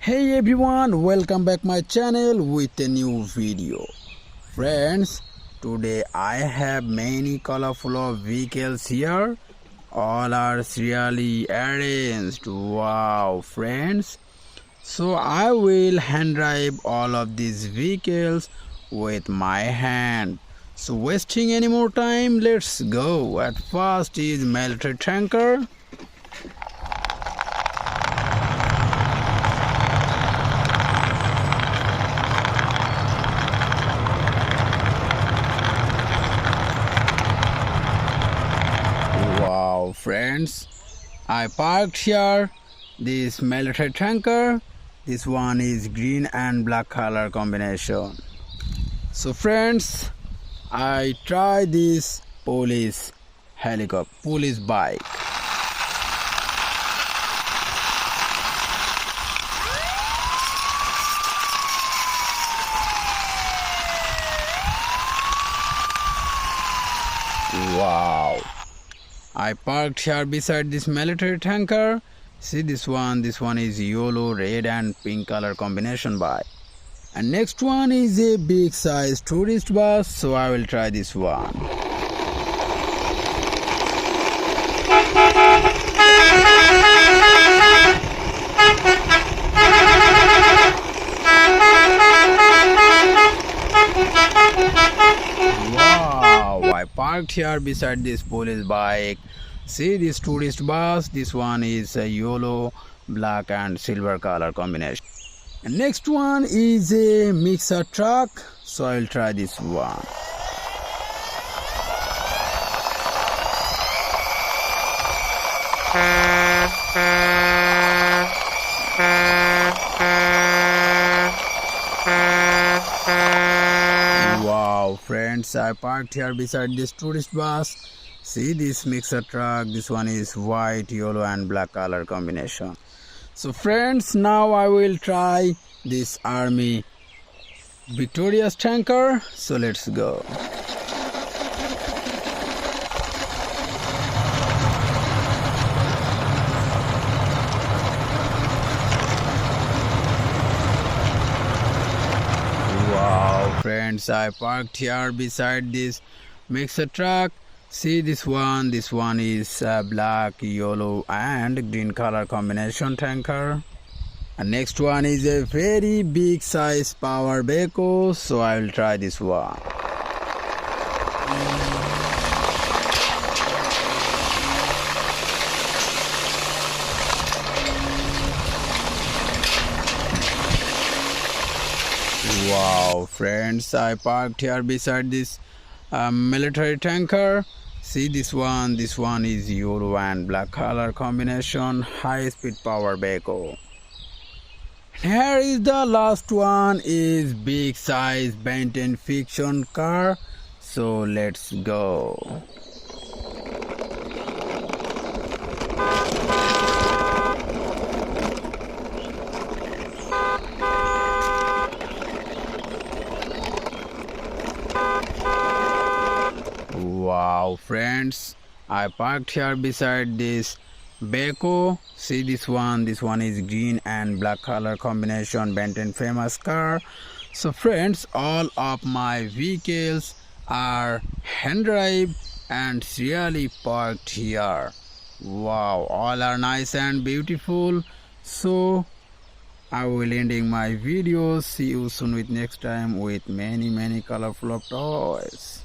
Hey everyone, welcome back my channel with a new video. Friends, today I have many colorful of vehicles here. All are serially arranged. Wow friends. So I will hand drive all of these vehicles with my hand. So wasting any more time, let's go. At first is military tanker. Wow friends, I parked here this military tanker. This one is green and black color combination. So friends, I try this police bike. Wow, I parked here beside this military tanker. See this one is yellow, red and pink color combination bike. And next one is a big size tourist bus, so I will try this one. Wow, I parked here beside this police bike. See this tourist bus, this one is a yellow, black and silver color combination. And next one is a mixer truck, so I will try this one. Wow friends, I parked here beside this tourist bus. See this mixer truck, this one is white, yellow and black color combination. So friends, now I will try this army victorious tanker, so let's go. Wow friends, I parked here beside this mixer truck. See this one is black, yellow and green color combination tanker. And next one is a very big size power backhoe, so I will try this one. Wow friends, I parked here beside this military tanker. See this one is yellow and black color combination, high speed power backhoe. Here is the last one is big size Benton fiction car, so let's go. Wow friends, I parked here beside this backhoe. See this one is green and black color combination Benton famous car. So friends, all of my vehicles are hand drive and really parked here. Wow, all are nice and beautiful. So I will ending my video. See you soon with next time with many colorful of toys.